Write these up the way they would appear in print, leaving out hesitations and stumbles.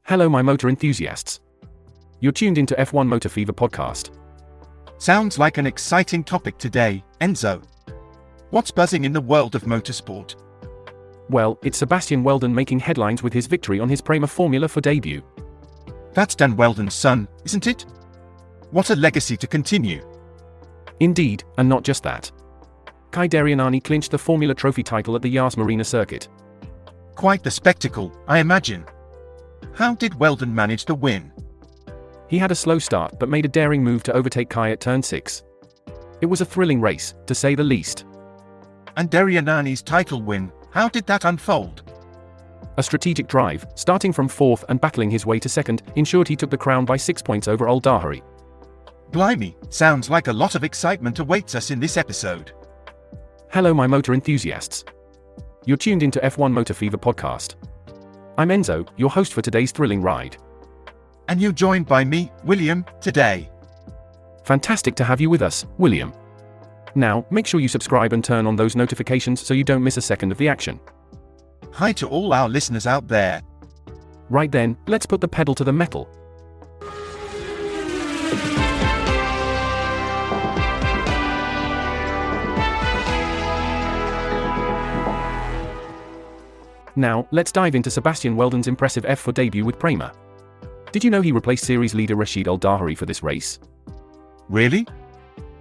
Hello my motor enthusiasts. You're tuned into F1 Motor Fever podcast. Sounds like an exciting topic today, Enzo. What's buzzing in the world of motorsport? Well, it's Sebastian Wheldon making headlines with his victory on his Prema F4 Debut. That's Dan Wheldon's son, isn't it? What a legacy to continue. Indeed, and not just that. Daryanani clinched the Formula Trophy title at the Yas Marina Circuit. Quite the spectacle, I imagine. How did Wheldon manage the win? He had a slow start but made a daring move to overtake Kai at turn 6. It was a thrilling race, to say the least. And Daryanani's title win, how did that unfold? A strategic drive, starting from 4th and battling his way to 2nd, ensured he took the crown by 6 points over Al Dahari. Blimey, sounds like a lot of excitement awaits us in this episode. Hello my motor enthusiasts. You're tuned into F1 Motor Fever podcast. I'm Enzo, your host for today's thrilling ride. And you're joined by me, William, today. Fantastic to have you with us, William. Now, make sure you subscribe and turn on those notifications so you don't miss a second of the action. Hi to all our listeners out there. Right then, let's put the pedal to the metal. Now, let's dive into Sebastian Wheldon's impressive F4 debut with Prema. Did you know he replaced series leader Rashid Al Dahari for this race? Really?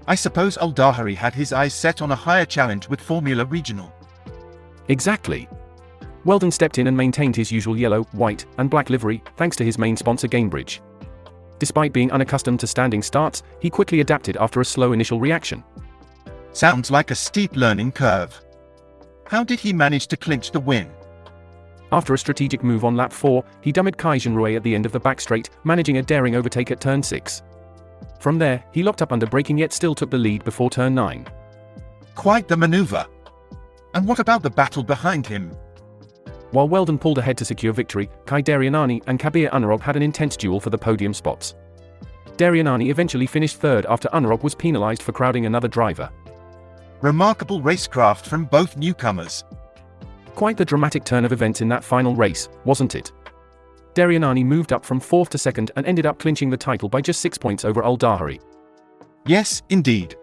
I suppose Al Dahari had his eyes set on a higher challenge with Formula Regional. Exactly. Wheldon stepped in and maintained his usual yellow, white, and black livery, thanks to his main sponsor Gainbridge. Despite being unaccustomed to standing starts, he quickly adapted after a slow initial reaction. Sounds like a steep learning curve. How did he manage to clinch the win? After a strategic move on lap 4, he dummied Kai Genrouet at the end of the back straight, managing a daring overtake at turn 6. From there, he locked up under braking yet still took the lead before turn 9. Quite the maneuver. And what about the battle behind him? While Wheldon pulled ahead to secure victory, Daryanani and Kabir Unarog had an intense duel for the podium spots. Daryanani eventually finished 3rd after Unarog was penalised for crowding another driver. Remarkable racecraft from both newcomers. Quite the dramatic turn of events in that final race, wasn't it? Daryanani moved up from 4th to 2nd and ended up clinching the title by just 6 points over Al Dahari. Yes, indeed.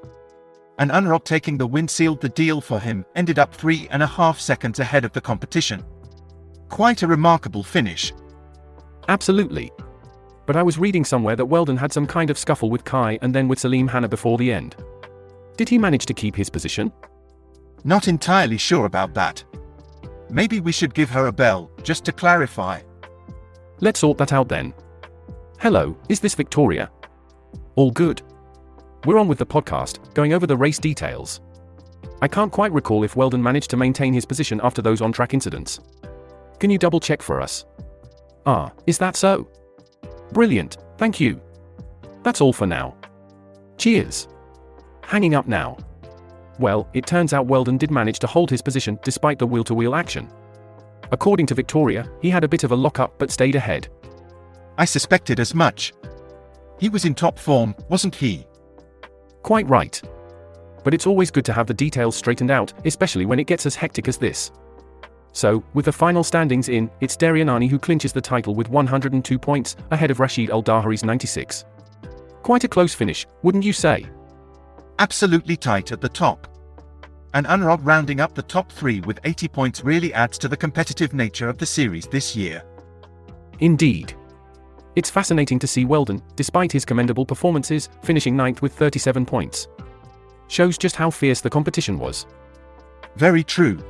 And Unarog taking the win sealed the deal for him, ended up 3.5 seconds ahead of the competition. Quite a remarkable finish. Absolutely. But I was reading somewhere that Wheldon had some kind of scuffle with Kai and then with Salim Hanna before the end. Did he manage to keep his position? Not entirely sure about that. Maybe we should give her a bell, just to clarify. Let's sort that out then. Hello, is this Victoria? All good. We're on with the podcast, going over the race details. I can't quite recall if Wheldon managed to maintain his position after those on-track incidents. Can you double check for us? Is that so? Brilliant, thank you. That's all for now. Cheers. Hanging up now. Well, it turns out Wheldon did manage to hold his position despite the wheel-to-wheel action. According to Victoria, he had a bit of a lock-up but stayed ahead. I suspected as much. He was in top form, wasn't he? Quite right. But it's always good to have the details straightened out, especially when it gets as hectic as this. So, with the final standings in, it's Daryanani who clinches the title with 102 points, ahead of Rashid Al Dahari's 96. Quite a close finish, wouldn't you say? Absolutely tight at the top. And Unarog rounding up the top 3 with 80 points really adds to the competitive nature of the series this year. Indeed. It's fascinating to see Wheldon, despite his commendable performances, finishing 9th with 37 points. Shows just how fierce the competition was. Very true.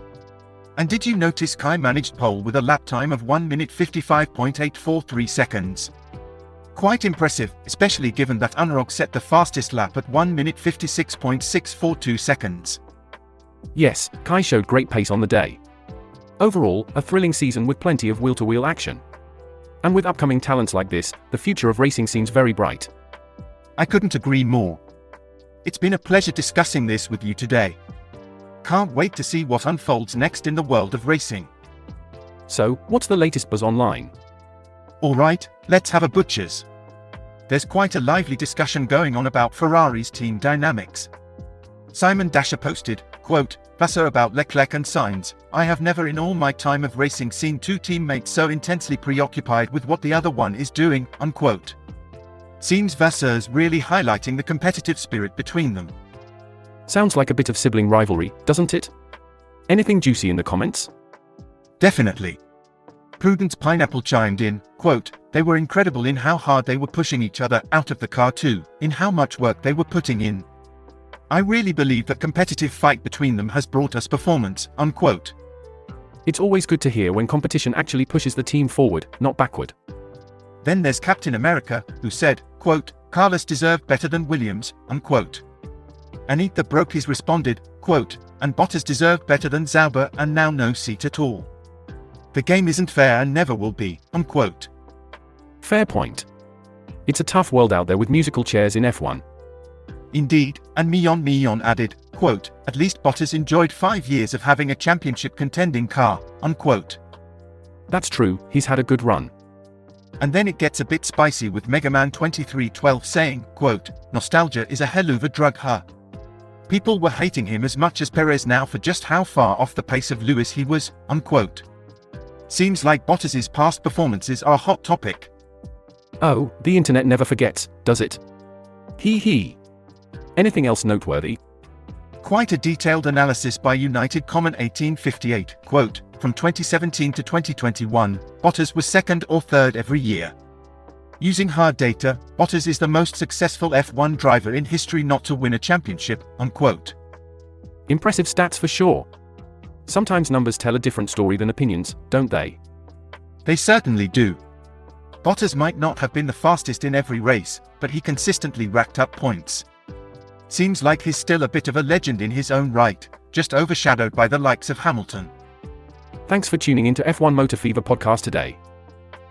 And did you notice Kai managed pole with a lap time of 1 minute 55.843 seconds? Quite impressive, especially given that Unarog set the fastest lap at 1 minute 56.642 seconds. Yes, Kai showed great pace on the day. Overall, a thrilling season with plenty of wheel-to-wheel action. And with upcoming talents like this, the future of racing seems very bright. I couldn't agree more. It's been a pleasure discussing this with you today. Can't wait to see what unfolds next in the world of racing. So, what's the latest buzz online? Alright, let's have a butcher's. There's quite a lively discussion going on about Ferrari's team dynamics. Simon Dasher posted, quote, Vassar about Leclerc and Sainz, I have never in all my time of racing seen two teammates so intensely preoccupied with what the other one is doing, unquote. Seems Vassar's really highlighting the competitive spirit between them. Sounds like a bit of sibling rivalry, doesn't it? Anything juicy in the comments? Definitely. Prudence Pineapple chimed in, quote, they were incredible in how hard they were pushing each other out of the car too, in how much work they were putting in. I really believe that competitive fight between them has brought us performance, unquote. It's always good to hear when competition actually pushes the team forward, not backward. Then there's Captain America, who said, quote, Carlos deserved better than Williams, unquote. And Eat the Brokies responded, quote, and Bottas deserved better than Sauber and now no seat at all. The game isn't fair and never will be, unquote. Fair point. It's a tough world out there with musical chairs in F1. Indeed, and Mion added, quote, at least Bottas enjoyed 5 years of having a championship contending car, unquote. That's true, he's had a good run. And then it gets a bit spicy with Megaman2312 saying, quote, nostalgia is a hell of a drug, huh? People were hating him as much as Perez now for just how far off the pace of Lewis he was, unquote. Seems like Bottas's past performances are a hot topic. Oh, the internet never forgets, does it? Hee. Anything else noteworthy? Quite a detailed analysis by United Comment 1858, quote, from 2017 to 2021, Bottas was second or third every year. Using hard data, Bottas is the most successful F1 driver in history not to win a championship, unquote. Impressive stats for sure. Sometimes numbers tell a different story than opinions, don't they? They certainly do. Bottas might not have been the fastest in every race, but he consistently racked up points. Seems like he's still a bit of a legend in his own right, just overshadowed by the likes of Hamilton. Thanks for tuning into F1 Motor Fever podcast today.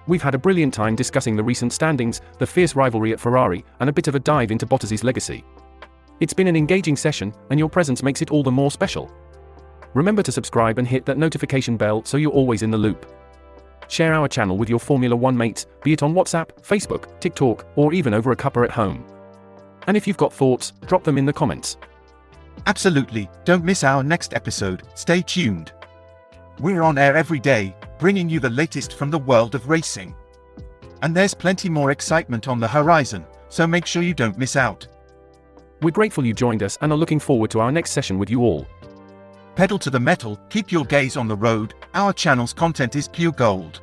We've had a brilliant time discussing the recent standings, the fierce rivalry at Ferrari, and a bit of a dive into Bottas's legacy. It's been an engaging session, and your presence makes it all the more special. Remember to subscribe and hit that notification bell so you're always in the loop. Share our channel with your Formula One mates, be it on WhatsApp, Facebook, TikTok, or even over a cuppa at home. And if you've got thoughts, drop them in the comments. Absolutely, don't miss our next episode, stay tuned. We're on air every day, bringing you the latest from the world of racing. And there's plenty more excitement on the horizon, so make sure you don't miss out. We're grateful you joined us and are looking forward to our next session with you all. Pedal to the metal, keep your gaze on the road, our channel's content is pure gold.